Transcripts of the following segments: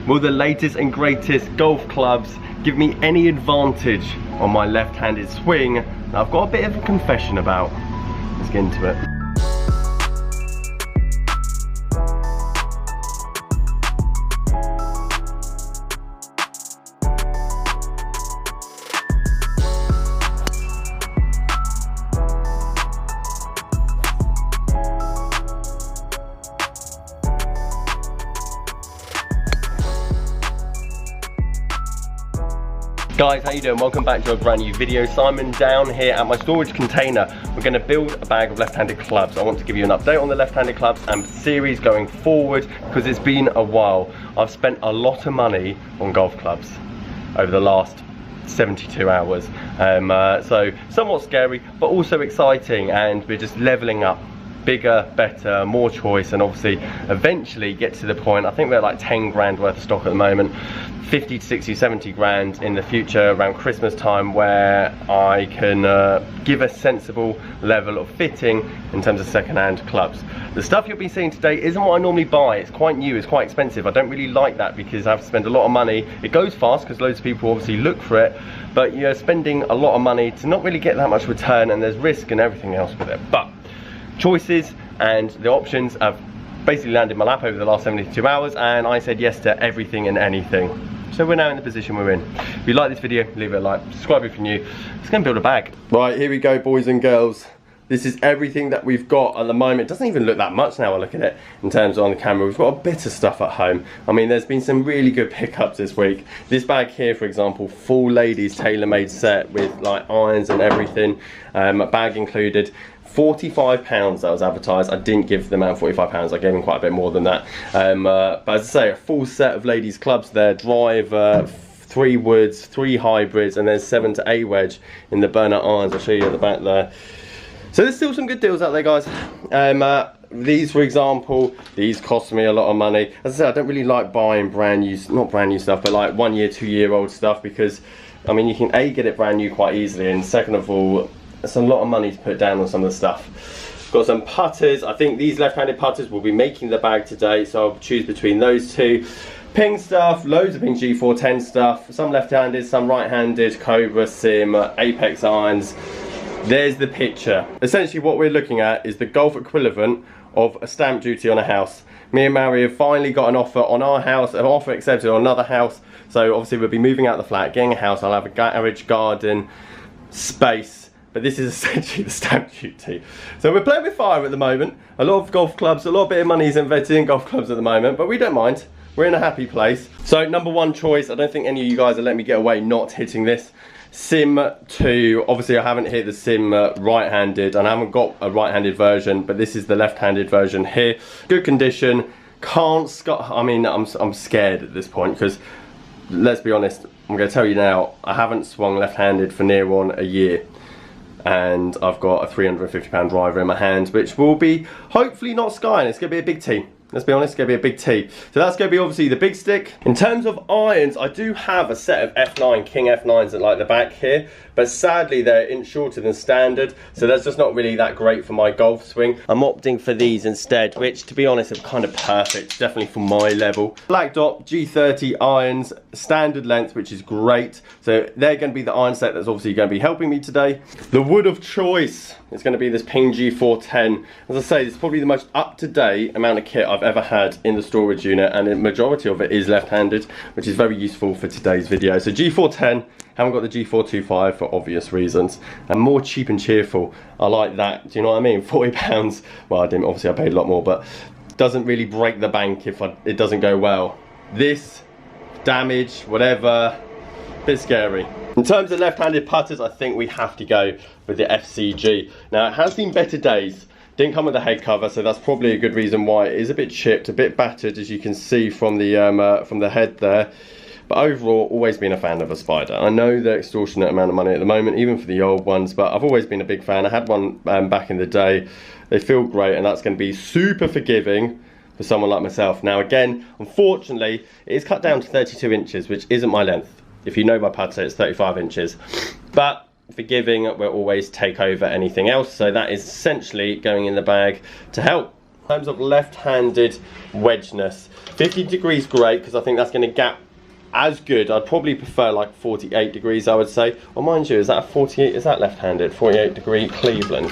Will the latest and greatest golf clubs give me any advantage on my left-handed swing? Now, I've got a bit of a confession about. Let's get into it. Guys, how you doing? Welcome back to a brand new video. Simon down here at my storage container. We're going to build a bag of left-handed clubs. I want to give you an update on the left-handed clubs and series going forward because it's been a while. I've spent a lot of money on golf clubs over the last 72 hours. So somewhat scary, but also exciting, and we're just leveling up. Bigger, better, more choice, and obviously eventually get to the point. I think we're at like 10 grand worth of stock at the moment, 50 to 60, 70 grand in the future around Christmas time, where I can give a sensible level of fitting in terms of second-hand clubs. The stuff you'll be seeing today isn't what I normally buy. It's quite new, it's quite expensive. I don't really like that because I have to spend a lot of money. It goes fast because loads of people obviously look for it, but you're spending a lot of money to not really get that much return, and there's risk and everything else with it. But choices and the options have basically landed in my lap over the last 72 hours, and I said yes to everything and anything. So we're now in the position we're in. If you like this video, leave it a like, subscribe if you're new. Let's go and build a bag. Right, here we go, boys and girls. This is everything that we've got at the moment. It doesn't even look that much now I look at it in terms of on the camera. We've got a bit of stuff at home. I mean, there's been some really good pickups this week. This bag here, for example, full ladies tailor-made set with like irons and everything, bag included. £45 that was advertised. I didn't give the man £45, I gave him quite a bit more than that. But as I say, a full set of ladies clubs there, driver, 3 woods, 3 hybrids, and there's 7 to 8 wedge in the burnout irons. I'll show you at the back there. So there's still some good deals out there, guys. These, for example, these cost me a lot of money. As I said, I don't really like buying brand new, not brand new stuff, but like 1 year, 2 year old stuff, because I mean, you can A, get it brand new quite easily, and second of all, it's a lot of money to put down on some of the stuff. Got some putters. I think these left-handed putters will be making the bag today, so I'll choose between those two. Ping stuff, loads of Ping G410 stuff, some left-handed, some right-handed, Cobra, Sim, Apex irons. There's the picture. Essentially what we're looking at is the golf equivalent of a stamp duty on a house. Me and Mary have finally got an offer on our house, an offer accepted on another house, so obviously we'll be moving out the flat, getting a house. I'll have a garage, garden, space. But this is essentially the stamp duty. So we're playing with fire at the moment. A lot of golf clubs, a lot of bit of money is invested in golf clubs at the moment, but we don't mind. We're in a happy place. So number 1 choice, I don't think any of you guys will let me get away not hitting this. Sim 2, obviously I haven't hit the Sim right-handed, and I haven't got a right-handed version, but this is the left-handed version here. Good condition, I mean, I'm scared at this point, because let's be honest, I'm gonna tell you now, I haven't swung left-handed for near on a year. And I've got a £350 driver in my hand, which will be hopefully not skying. It's going to be a big tee. Let's be honest, it's going to be a big tee. So that's going to be obviously the big stick. In terms of irons, I do have a set of F9, King F9s at like the back here, but sadly they're an inch shorter than standard, so that's just not really that great for my golf swing. I'm opting for these instead, which to be honest are kind of perfect, definitely for my level. Black dot G30 irons, standard length, which is great. So they're going to be the iron set that's obviously going to be helping me today. The wood of choice is going to be this Ping G410. As I say, it's probably the most up-to-date amount of kit I've ever had in the storage unit, and the majority of it is left-handed, which is very useful for today's video. So G410, haven't got the G425 for obvious reasons, and more cheap and cheerful. I like that, do you know what I mean? £40, well I didn't, obviously I paid a lot more, but doesn't really break the bank if it doesn't go well. This, damage, whatever, bit scary. In terms of left-handed putters, I think we have to go with the FCG. Now it has been better days. Didn't come with a head cover, so that's probably a good reason why. It is a bit chipped, a bit battered, as you can see from the head there. But overall, always been a fan of a Spider. I know they're extortionate amount of money at the moment, even for the old ones, but I've always been a big fan. I had one back in the day. They feel great, and that's going to be super forgiving for someone like myself. Now again, unfortunately, it is cut down to 32 inches, which isn't my length. If you know my putter, it's 35 inches. But forgiving will always take over anything else, so that is essentially going in the bag to help. In terms of left-handed wedgeness, 50 degrees great, because I think that's going to gap as good. I'd probably prefer like 48 degrees, I would say. Well, mind you, is that a 48, is that left-handed? 48 degree Cleveland.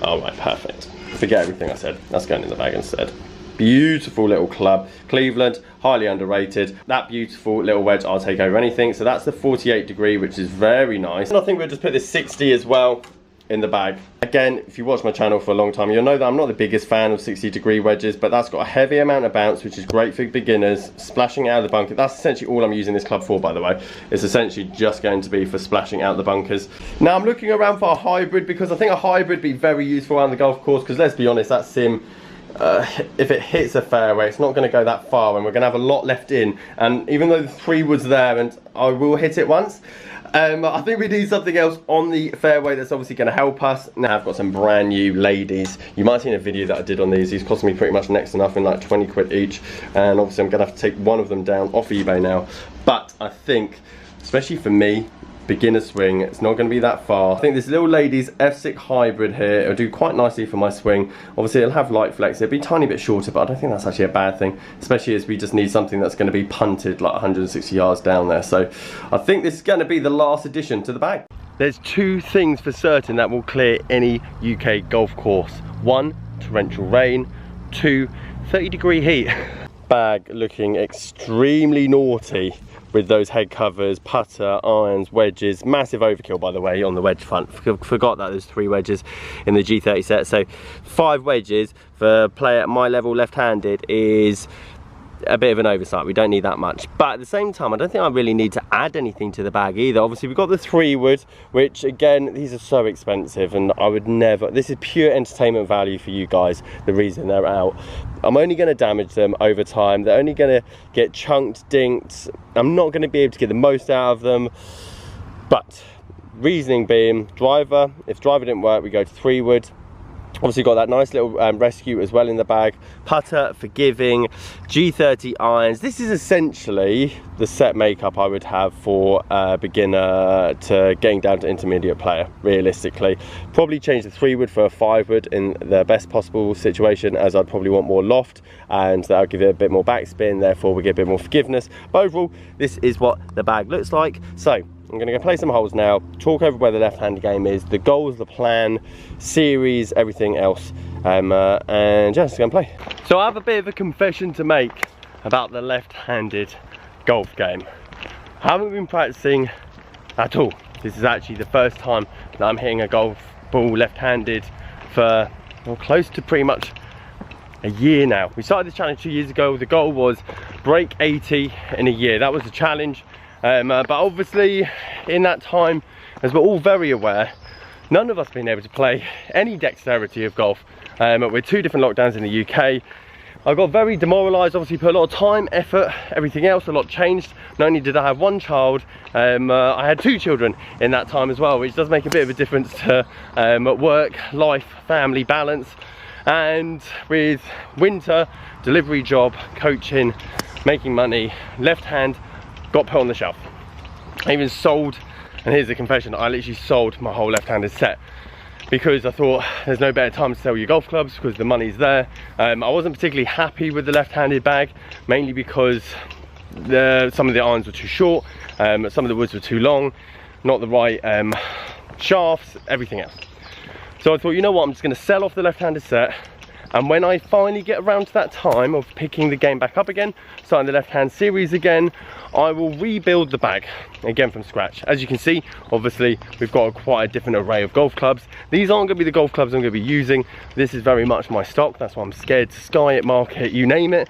Oh, right, perfect. Forget everything I said. That's going in the bag instead. Beautiful little club. Cleveland, highly underrated. That beautiful little wedge, I'll take over anything. So that's the 48 degree, which is very nice. And I think we'll just put this 60 as well in the bag. Again, if you watch my channel for a long time, you'll know that I'm not the biggest fan of 60 degree wedges, but that's got a heavy amount of bounce, which is great for beginners, splashing out of the bunker. That's essentially all I'm using this club for, by the way. It's essentially just going to be for splashing out the bunkers. Now I'm looking around for a hybrid, because I think a hybrid would be very useful around the golf course, because let's be honest, that sim, if it hits a fairway, it's not going to go that far, and we're going to have a lot left in. And even though the 3 wood's there and I will hit it once, I think we need something else on the fairway that's obviously going to help us. Now I've got some brand new ladies. You might have seen a video that I did on these. These cost me pretty much next to nothing, like 20 quid each. And obviously I'm going to have to take one of them down off eBay now. But I think, especially for me, beginner swing, it's not going to be that far. I think this little lady's F6 hybrid here, it'll do quite nicely for my swing. Obviously it'll have light flex, it'll be a tiny bit shorter, but I don't think that's actually a bad thing, especially as we just need something that's going to be punted like 160 yards down there. So I think this is going to be the last addition to the bag. There's 2 things for certain that will clear any UK golf course. 1, torrential rain. 2, 30 degree heat. Bag looking extremely naughty with those head covers, putter, irons, wedges. Massive overkill, by the way, on the wedge front. Forgot that there's 3 wedges in the G30 set. So 5 wedges for a player at my level left-handed is a bit of an oversight. We don't need that much, but at the same time I don't think I really need to add anything to the bag either. Obviously we've got the 3 wood, which again, these are so expensive, and I would never, this is pure entertainment value for you guys, the reason they're out. I'm only going to damage them over time. They're only going to get chunked, dinked. I'm not going to be able to get the most out of them. But reasoning being, driver, if driver didn't work, we go to 3 wood. Obviously got that nice little rescue as well in the bag. Putter, forgiving, G30 irons. This is essentially the set makeup I would have for a beginner to getting down to intermediate player, realistically. Probably change the 3 wood for a 5 wood in the best possible situation, as I'd probably want more loft, and that'll give it a bit more backspin, therefore we get a bit more forgiveness. But overall, this is what the bag looks like. So I'm going to go play some holes now, talk over where the left-handed game is, the goals, the plan, series, everything else, and yeah, just go and play. So I have a bit of a confession to make about the left-handed golf game. I haven't been practicing at all. This is actually the first time that I'm hitting a golf ball left-handed for, well, close to pretty much a year now. We started this challenge 2 years ago. The goal was break 80 in a year. That was the challenge. But obviously in that time, as we're all very aware, none of us been able to play any dexterity of golf. With 2 different lockdowns in the UK, I got very demoralised. Obviously put a lot of time, effort, everything else, a lot changed. Not only did I have 1 child, I had 2 children in that time as well, which does make a bit of a difference to work, life, family balance. And with winter, delivery job, coaching, making money, left hand got put on the shelf. I even sold, and here's the confession, I literally sold my whole left-handed set because I thought there's no better time to sell your golf clubs because the money's there. I wasn't particularly happy with the left-handed bag, mainly because some of the irons were too short, some of the woods were too long, not the right shafts, everything else. So I thought, you know what, I'm just going to sell off the left-handed set, and when I finally get around to that time of picking the game back up again, starting the left-hand series again, I will rebuild the bag again from scratch. As you can see, obviously we've got quite a different array of golf clubs. These aren't going to be the golf clubs I'm going to be using. This is very much my stock. That's why I'm scared to sky it, mark it, you name it.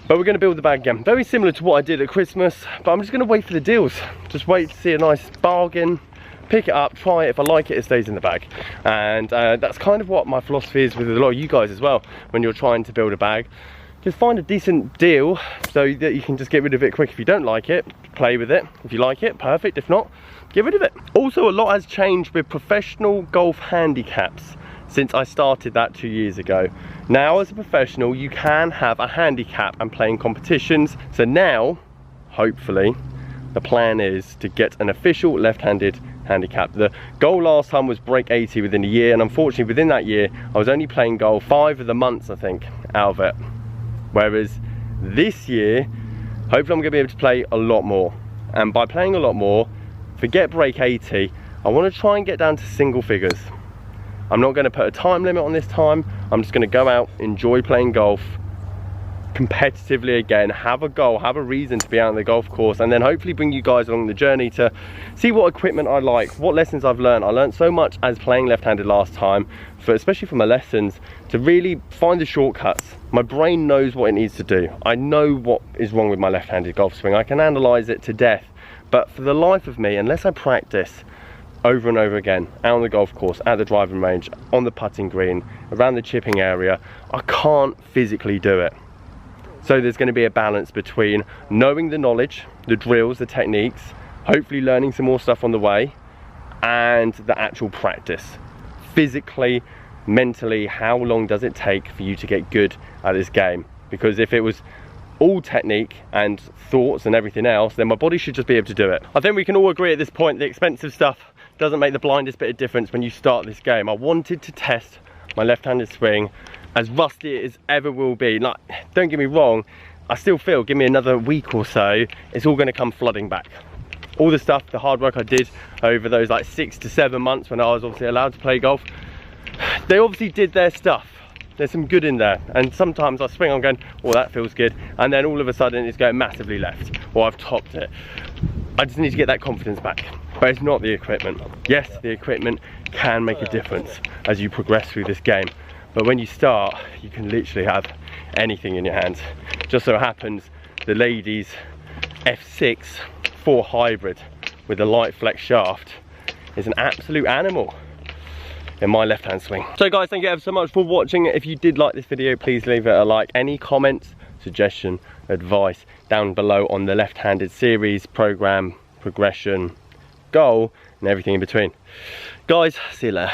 But we're going to build the bag again. Very similar to what I did at Christmas, but I'm just going to wait for the deals. Just wait to see a nice bargain, pick it up, try it. If I like it, it stays in the bag. And that's kind of what my philosophy is with a lot of you guys as well. When you're trying to build a bag, just find a decent deal so that you can just get rid of it quick. If you don't like it, play with it. If you like it, perfect. If not, get rid of it. Also, a lot has changed with professional golf handicaps since I started that 2 years ago. Now, as a professional, you can have a handicap and play in competitions. So now, hopefully, the plan is to get an official left-handed handicap. The goal last time was break 80 within a year, and unfortunately within that year I was only playing goal 5 of the months I think out of it. Whereas this year, hopefully I'm going to be able to play a lot more, and by playing a lot more, forget break 80, I want to try and get down to single figures. I'm not going to put a time limit on this time. I'm just going to go out, enjoy playing golf competitively again, have a goal, have a reason to be out on the golf course, and then hopefully bring you guys along the journey to see what equipment I like, what lessons I've learned. I learned so much as playing left-handed last time, especially for my lessons, to really find the shortcuts. My brain knows what it needs to do. I know what is wrong with my left-handed golf swing. I can analyze it to death, but for the life of me, unless I practice over and over again, out on the golf course, at the driving range, on the putting green, around the chipping area, I can't physically do it. So there's going to be a balance between knowing the knowledge, the drills, the techniques, hopefully learning some more stuff on the way, and the actual practice. Physically, mentally, how long does it take for you to get good at this game? Because if it was all technique and thoughts and everything else, then my body should just be able to do it. I think we can all agree at this point the expensive stuff doesn't make the blindest bit of difference when you start this game. I wanted to test my left-handed swing, as rusty as ever will be. Like, don't get me wrong, I still feel, give me another week or so, it's all going to come flooding back. All the stuff, the hard work I did over those like 6 to 7 months when I was obviously allowed to play golf, they obviously did their stuff. There's some good in there, and sometimes I swing, I'm going, oh, that feels good, and then all of a sudden it's going massively left, or I've topped it. I just need to get that confidence back. But it's not the equipment. Yes, the equipment can make a difference as you progress through this game, but when you start, you can literally have anything in your hands. Just so happens the ladies F6 4 hybrid with a light flex shaft is an absolute animal in my left hand swing. So guys, thank you ever so much for watching. If you did like this video, please leave it a like. Any comments, suggestion, advice down below on the left-handed series, program, progression, goal, and everything in between. Guys, see you later.